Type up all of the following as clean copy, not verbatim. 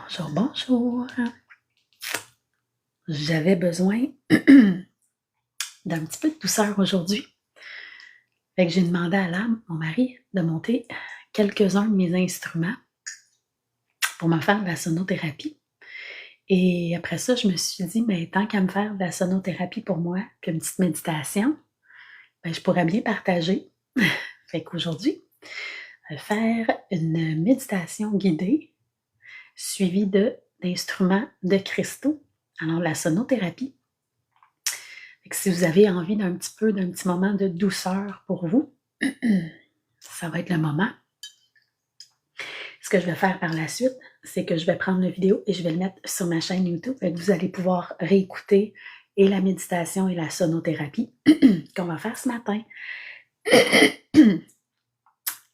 Bonjour, bonjour. J'avais besoin d'un petit peu de douceur aujourd'hui. Fait que j'ai demandé à l'âme, mon mari, de monter quelques-uns de mes instruments pour me faire de la sonothérapie. Et après ça, je me suis dit, mais tant qu'à me faire de la sonothérapie pour moi, puis une petite méditation, ben, je pourrais bien partager. Fait qu'aujourd'hui, je vais faire une méditation guidée suivie d'instruments de cristaux. Alors, la sonothérapie. Fait que si vous avez envie d'un petit moment de douceur pour vous, ça va être le moment. Ce que je vais faire par la suite, c'est que je vais prendre la vidéo et je vais le mettre sur ma chaîne YouTube. Fait que vous allez pouvoir réécouter et la méditation et la sonothérapie qu'on va faire ce matin.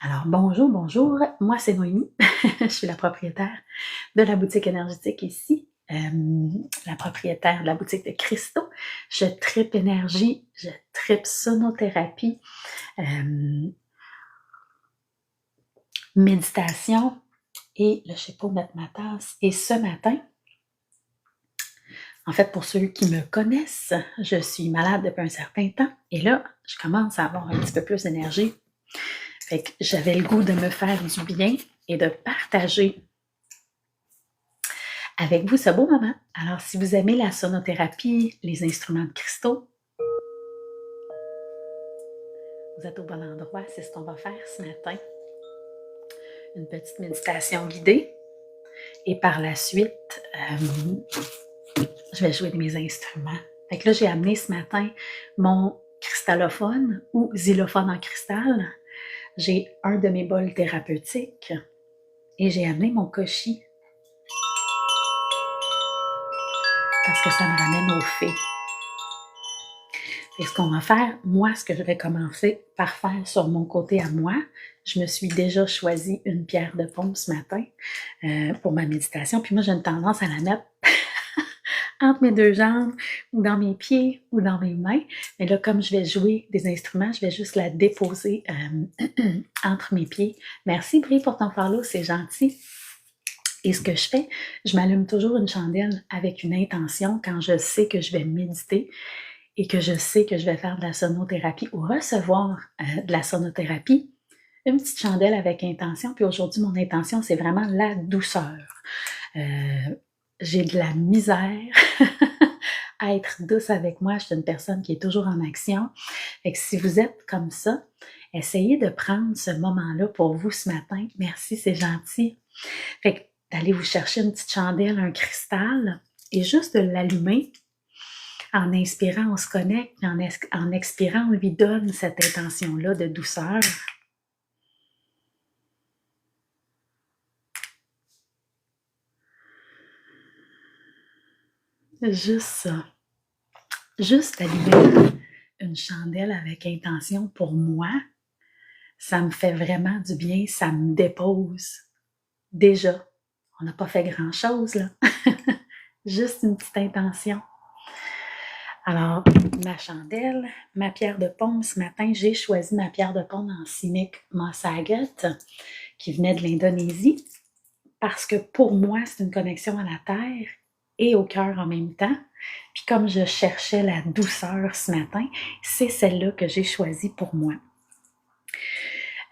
Alors, bonjour, bonjour. Moi, c'est Noémie. Je suis la propriétaire de la boutique énergétique ici. La propriétaire de la boutique de Christo. Je tripe énergie, je tripe sonothérapie, méditation et là, je sais pas où mettre ma tasse. Et ce matin, en fait, pour ceux qui me connaissent, je suis malade depuis un certain temps et là, je commence à avoir un petit peu plus d'énergie. Fait que j'avais le goût de me faire du bien et de partager avec vous ce beau moment. Alors, si vous aimez la sonothérapie, les instruments de cristaux, vous êtes au bon endroit. C'est ce qu'on va faire ce matin. Une petite méditation guidée. Et par la suite, je vais jouer de mes instruments. Fait que là, j'ai amené ce matin mon cristallophone ou xylophone en cristal. J'ai un de mes bols thérapeutiques et j'ai amené mon koshi parce que ça me ramène au fait. Et ce qu'on va faire, moi, ce que je vais commencer par faire sur mon côté à moi, je me suis déjà choisi une pierre de paume ce matin pour ma méditation. Puis moi, j'ai une tendance à la mettre entre mes deux jambes ou dans mes pieds ou dans mes mains. Mais là, comme je vais jouer des instruments, je vais juste la déposer entre mes pieds. Merci Brie pour ton follow, c'est gentil. Et ce que je fais, je m'allume toujours une chandelle avec une intention quand je sais que je vais méditer et que je sais que je vais faire de la sonothérapie ou recevoir de la sonothérapie. Une petite chandelle avec intention. Puis aujourd'hui, mon intention, c'est vraiment la douceur. J'ai de la misère à être douce avec moi. Je suis une personne qui est toujours en action. Fait que si vous êtes comme ça, essayez de prendre ce moment-là pour vous ce matin. Merci, c'est gentil. Fait que d'aller vous chercher une petite chandelle, un cristal, et juste de l'allumer. En inspirant, on se connecte, puis en expirant, on lui donne cette intention-là de douceur. Juste ça. Juste allumer une chandelle avec intention pour moi, ça me fait vraiment du bien, ça me dépose. Déjà, on n'a pas fait grand-chose, là. Juste une petite intention. Alors, ma chandelle, ma pierre de paume, ce matin, j'ai choisi ma pierre de paume en cynique Moss Agate, qui venait de l'Indonésie, parce que pour moi, c'est une connexion à la terre et au cœur en même temps. Puis comme je cherchais la douceur ce matin, c'est celle-là que j'ai choisie pour moi.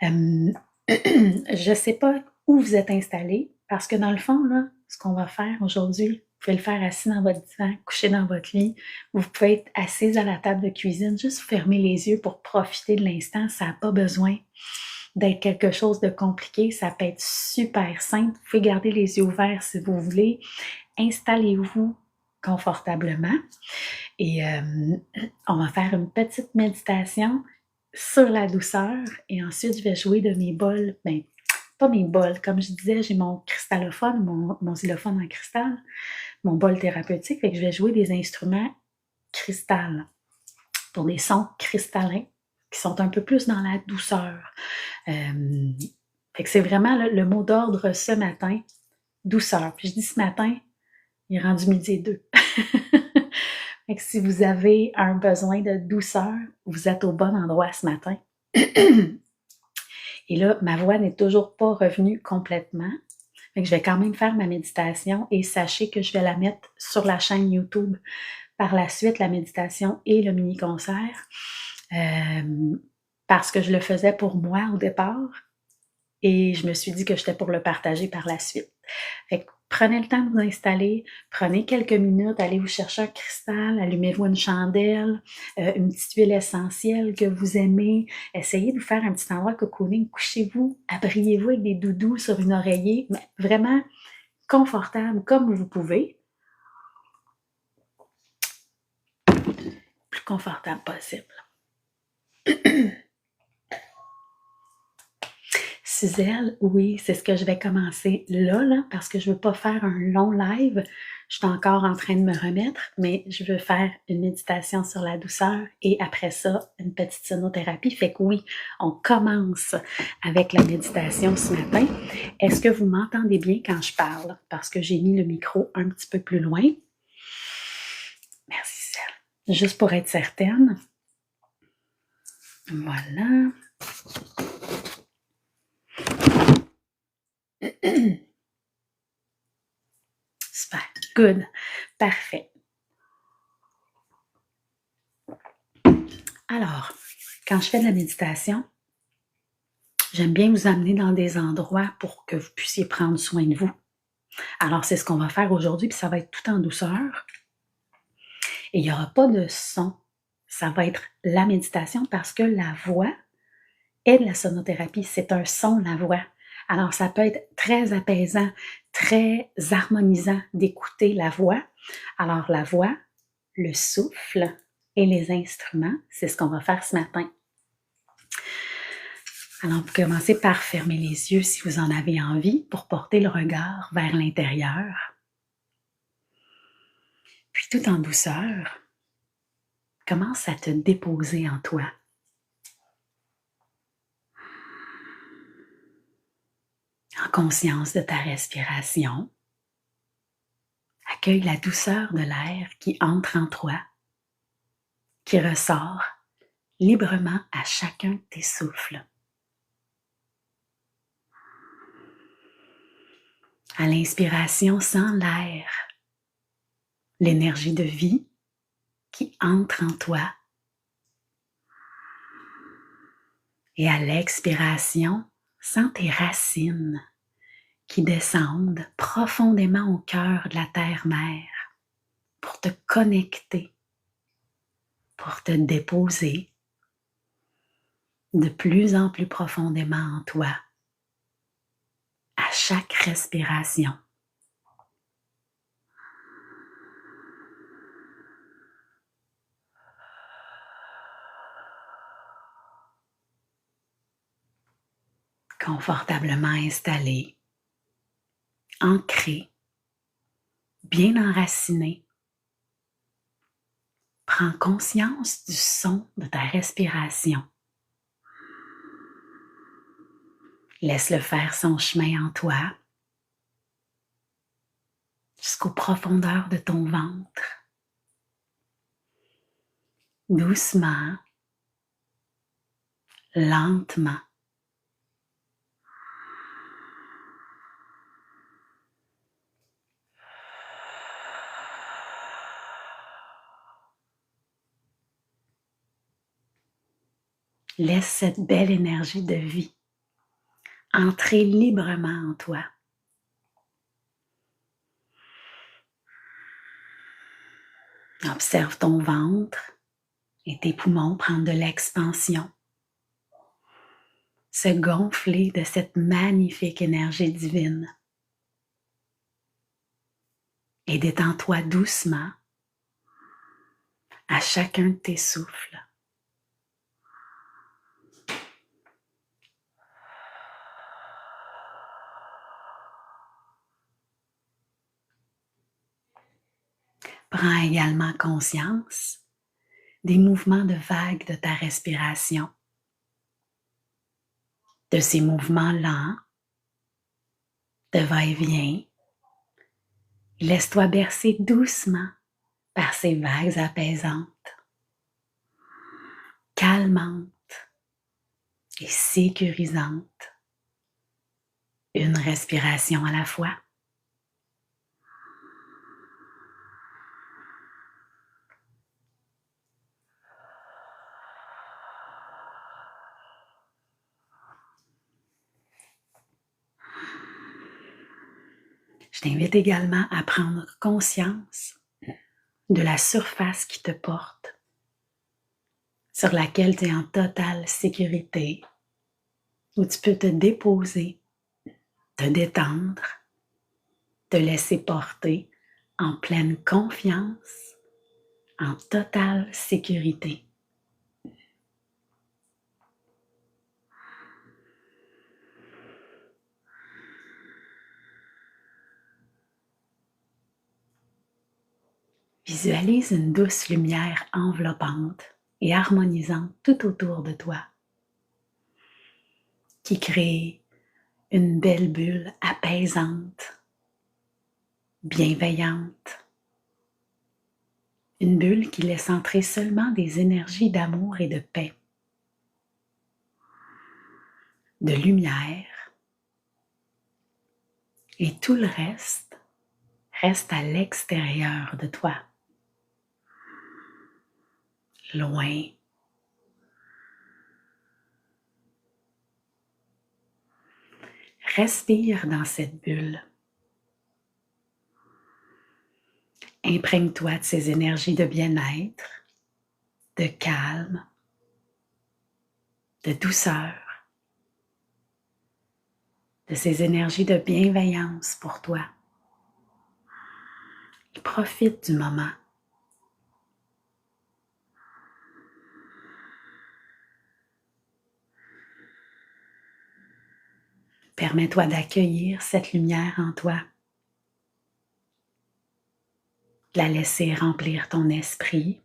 Je ne sais pas où vous êtes installé, parce que dans le fond, là, ce qu'on va faire aujourd'hui, vous pouvez le faire assis dans votre divan, couché dans votre lit, vous pouvez être assise à la table de cuisine, juste fermer les yeux pour profiter de l'instant, ça n'a pas besoin d'être quelque chose de compliqué, ça peut être super simple, vous pouvez garder les yeux ouverts si vous voulez, installez-vous confortablement et on va faire une petite méditation sur la douceur et ensuite je vais jouer de mes bols, ben pas mes bols, comme je disais, j'ai mon cristallophone, mon xylophone en cristal, mon bol thérapeutique, fait que je vais jouer des instruments cristal pour des sons cristallins qui sont un peu plus dans la douceur. Fait que c'est vraiment le mot d'ordre ce matin, douceur. Puis je dis ce matin, il est rendu 12h02. Fait que si vous avez un besoin de douceur, vous êtes au bon endroit ce matin. Et là, ma voix n'est toujours pas revenue complètement. Fait que je vais quand même faire ma méditation et sachez que je vais la mettre sur la chaîne YouTube par la suite, la méditation et le mini-concert, parce que je le faisais pour moi au départ et je me suis dit que j'étais pour le partager par la suite. Fait que prenez le temps de vous installer, prenez quelques minutes, allez vous chercher un cristal, allumez-vous une chandelle, une petite huile essentielle que vous aimez, essayez de vous faire un petit endroit cocooning, couchez-vous, abriez-vous avec des doudous sur une oreiller, mais vraiment confortable comme vous pouvez, plus confortable possible. Suzelle, oui, c'est ce que je vais commencer là, parce que je ne veux pas faire un long live. Je suis encore en train de me remettre, mais je veux faire une méditation sur la douceur et après ça, une petite sonothérapie. Fait que oui, on commence avec la méditation ce matin. Est-ce que vous m'entendez bien quand je parle? Parce que j'ai mis le micro un petit peu plus loin. Merci, Suzelle. Juste pour être certaine. Voilà. Super. Good. Parfait. Alors, quand je fais de la méditation, j'aime bien vous amener dans des endroits pour que vous puissiez prendre soin de vous. Alors, c'est ce qu'on va faire aujourd'hui, puis ça va être tout en douceur. Et il n'y aura pas de son. Ça va être la méditation parce que la voix est de la sonothérapie. C'est un son, la voix. Alors, ça peut être très apaisant, très harmonisant d'écouter la voix. Alors, la voix, le souffle et les instruments, c'est ce qu'on va faire ce matin. Alors, vous commencez par fermer les yeux si vous en avez envie pour porter le regard vers l'intérieur. Puis, tout en douceur, commence à te déposer en toi. En conscience de ta respiration, accueille la douceur de l'air qui entre en toi, qui ressort librement à chacun de tes souffles. À l'inspiration, sens l'air, l'énergie de vie qui entre en toi. Et à l'expiration, sens tes racines qui descendent profondément au cœur de la terre-mère pour te connecter, pour te déposer de plus en plus profondément en toi à chaque respiration. Confortablement installé, ancré, bien enraciné. Prends conscience du son de ta respiration. Laisse-le faire son chemin en toi jusqu'aux profondeurs de ton ventre. Doucement, lentement. Laisse cette belle énergie de vie entrer librement en toi. Observe ton ventre et tes poumons prendre de l'expansion, se gonfler de cette magnifique énergie divine. Et détends-toi doucement à chacun de tes souffles. Prends également conscience des mouvements de vagues de ta respiration, de ces mouvements lents, de va-et-vient. Laisse-toi bercer doucement par ces vagues apaisantes, calmantes et sécurisantes. Une respiration à la fois. Je t'invite également à prendre conscience de la surface qui te porte, sur laquelle tu es en totale sécurité, où tu peux te déposer, te détendre, te laisser porter en pleine confiance, en totale sécurité. Visualise une douce lumière enveloppante et harmonisante tout autour de toi, qui crée une belle bulle apaisante, bienveillante, une bulle qui laisse entrer seulement des énergies d'amour et de paix, de lumière, et tout le reste à l'extérieur de toi, loin. Respire dans cette bulle. Imprègne-toi de ces énergies de bien-être, de calme, de douceur, de ces énergies de bienveillance pour toi. Et profite du moment. Permets-toi d'accueillir cette lumière en toi, de la laisser remplir ton esprit,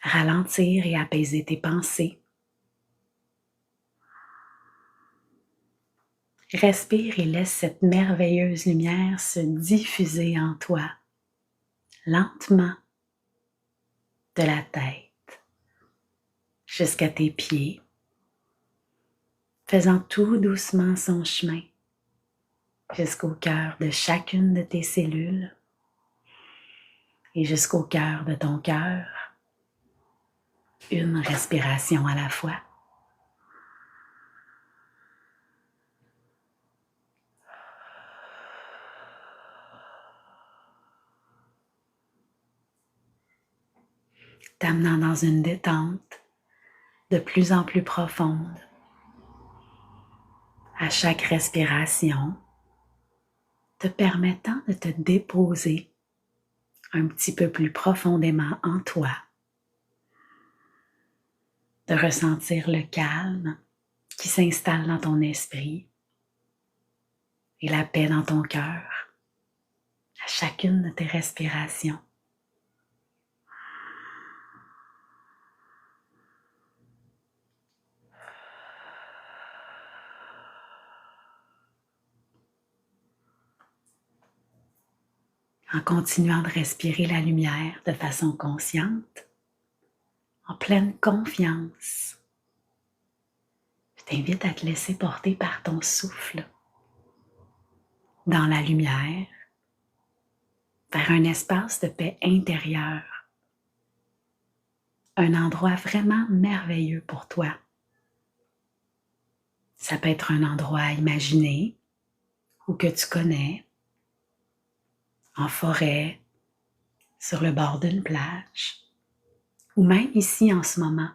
ralentir et apaiser tes pensées. Respire et laisse cette merveilleuse lumière se diffuser en toi, lentement, de la tête jusqu'à tes pieds, faisant tout doucement son chemin jusqu'au cœur de chacune de tes cellules et jusqu'au cœur de ton cœur, une respiration à la fois. T'amenant dans une détente de plus en plus profonde. À chaque respiration, te permettant de te déposer un petit peu plus profondément en toi, de ressentir le calme qui s'installe dans ton esprit et la paix dans ton cœur à chacune de tes respirations. En continuant de respirer la lumière de façon consciente, en pleine confiance, je t'invite à te laisser porter par ton souffle dans la lumière vers un espace de paix intérieure, un endroit vraiment merveilleux pour toi. Ça peut être un endroit imaginé ou que tu connais, en forêt, sur le bord d'une plage, ou même ici en ce moment.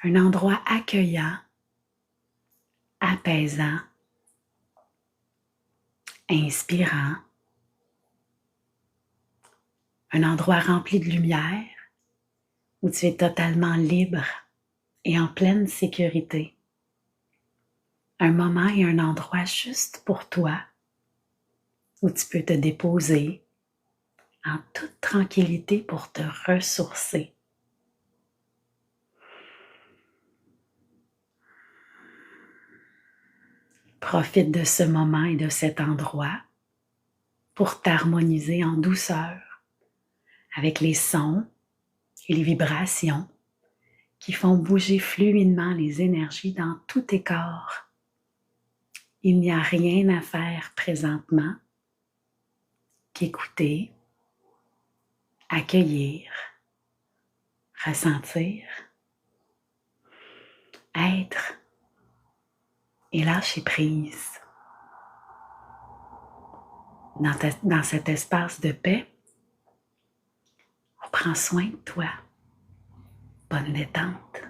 Un endroit accueillant, apaisant, inspirant, un endroit rempli de lumière où tu es totalement libre et en pleine sécurité. Un moment et un endroit juste pour toi où tu peux te déposer en toute tranquillité pour te ressourcer. Profite de ce moment et de cet endroit pour t'harmoniser en douceur avec les sons et les vibrations qui font bouger fluidement les énergies dans tous tes corps. Il n'y a rien à faire présentement qu'écouter, accueillir, ressentir, être et lâcher prise. Dans cet espace de paix, on prend soin de toi. Bonne détente.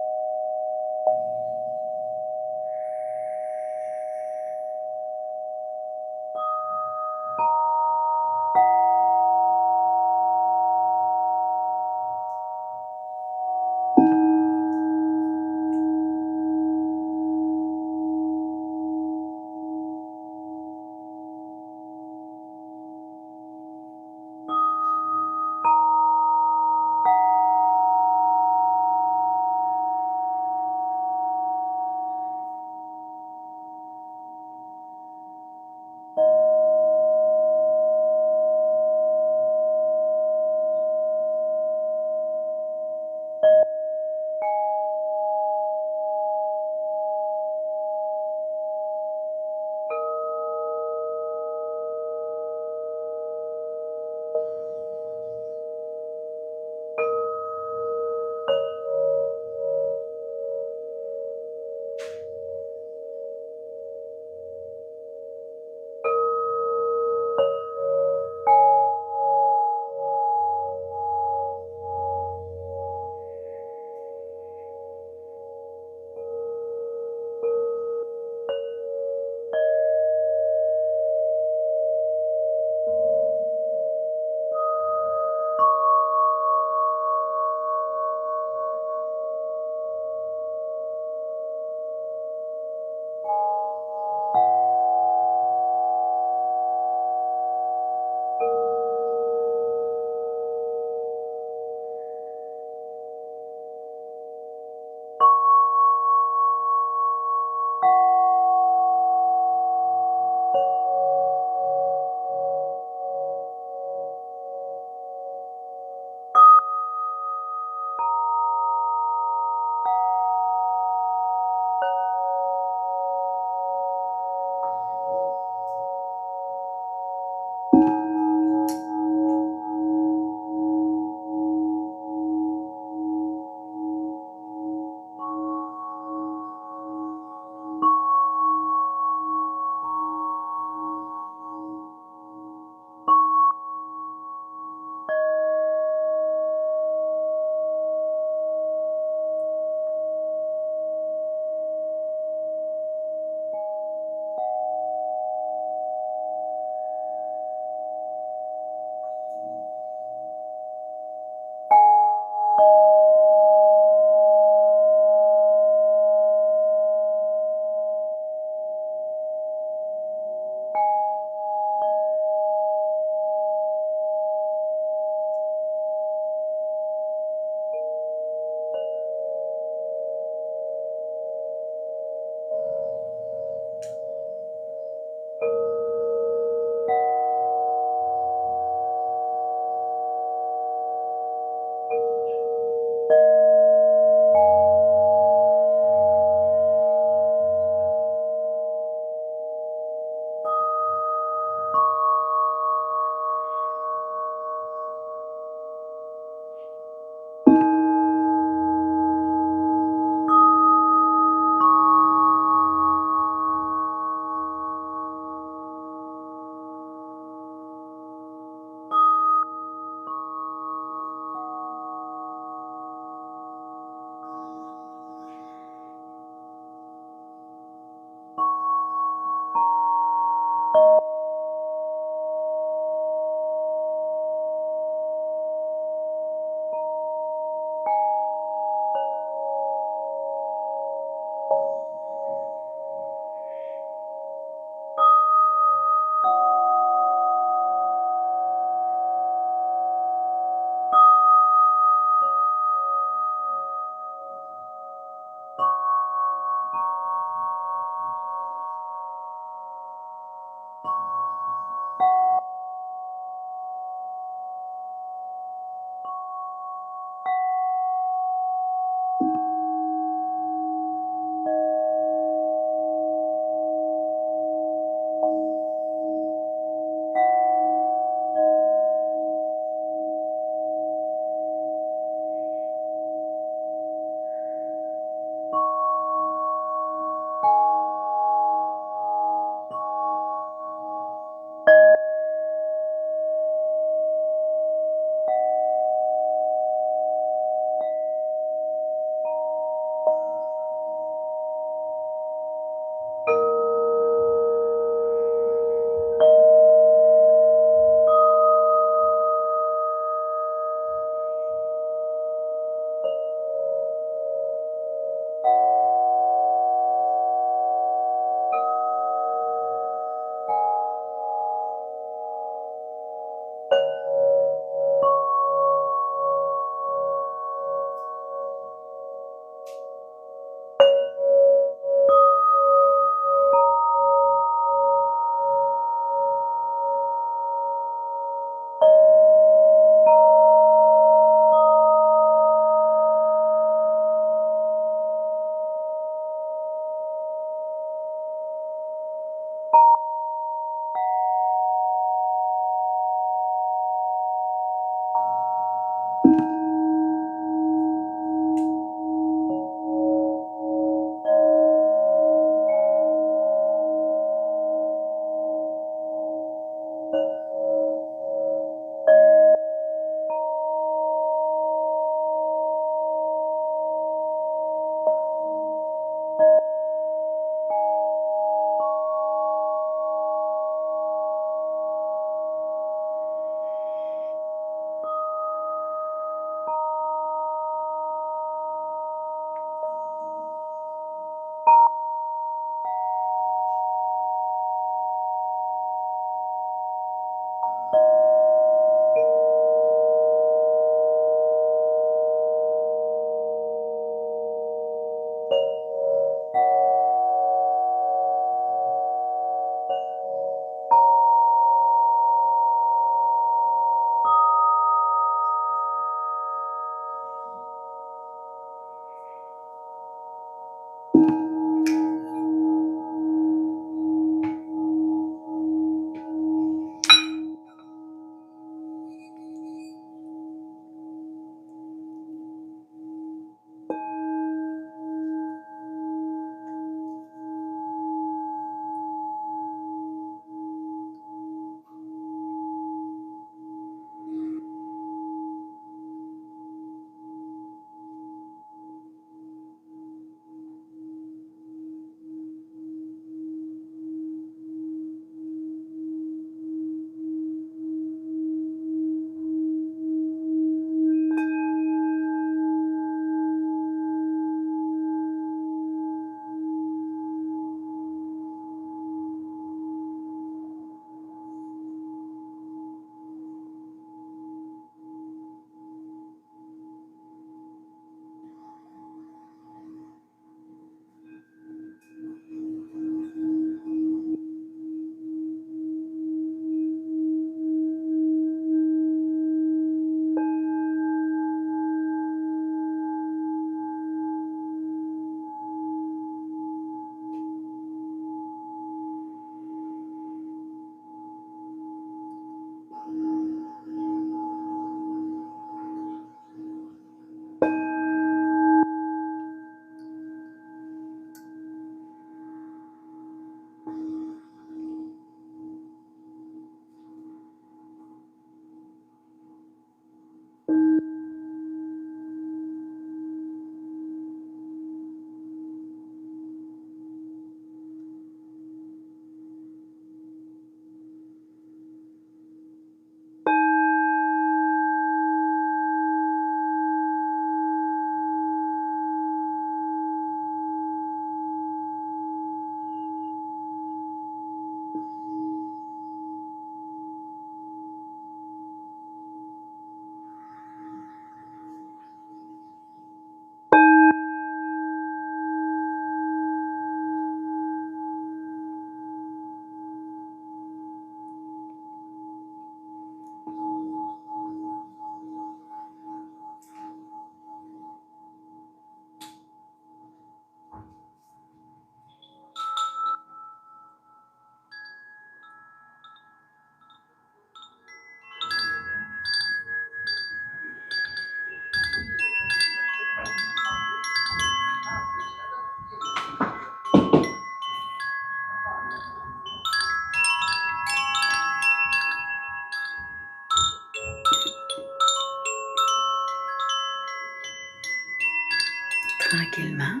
Tranquillement,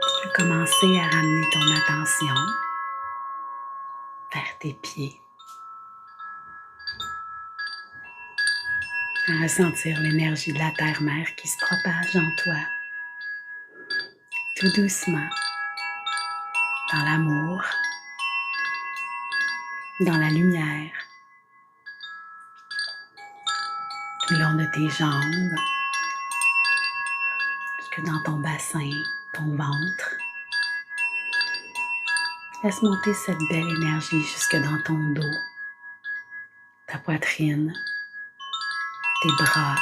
tu peux commencer à ramener ton attention vers tes pieds, à ressentir l'énergie de la terre-mère qui se propage en toi, tout doucement, dans l'amour, dans la lumière, tout le long de tes jambes, jusque dans ton bassin, ton ventre. Laisse monter cette belle énergie jusque dans ton dos, ta poitrine, tes bras,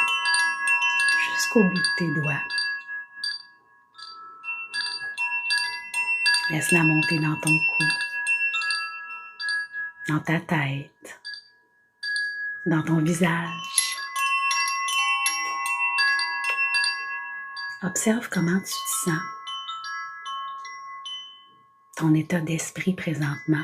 jusqu'au bout de tes doigts. Laisse-la monter dans ton cou, dans ta tête, dans ton visage. Observe comment tu te sens, ton état d'esprit présentement.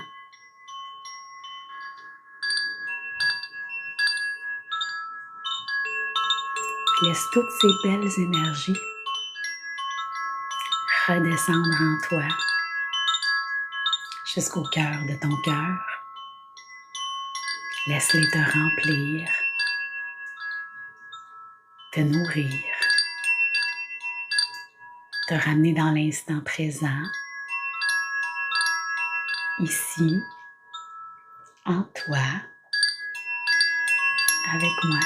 Laisse toutes ces belles énergies redescendre en toi jusqu'au cœur de ton cœur. Laisse-les te remplir, te nourrir, te ramener dans l'instant présent, ici, en toi, avec moi.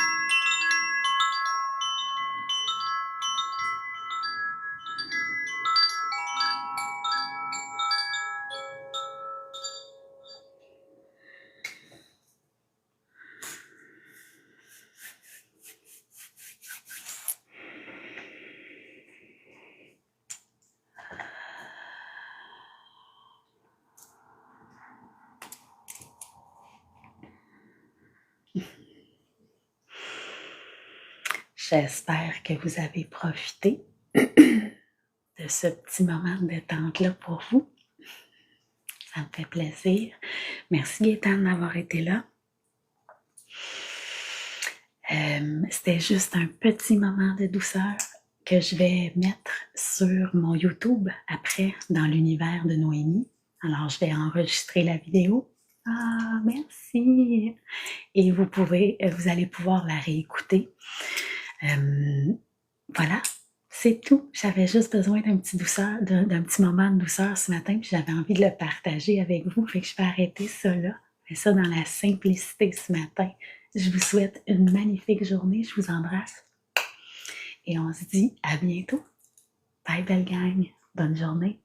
J'espère que vous avez profité de ce petit moment de détente-là pour vous. Ça me fait plaisir. Merci Gaëtane d'avoir été là. C'était juste un petit moment de douceur que je vais mettre sur mon YouTube après dans l'univers de Noémie. Alors, je vais enregistrer la vidéo. Ah, merci! Et vous allez pouvoir la réécouter. Voilà, c'est tout. J'avais juste besoin d'un petit moment de douceur ce matin, puis j'avais envie de le partager avec vous. Fait que je vais arrêter ça là. Je fais ça dans la simplicité ce matin. Je vous souhaite une magnifique journée. Je vous embrasse. Et on se dit à bientôt. Bye belle gang. Bonne journée.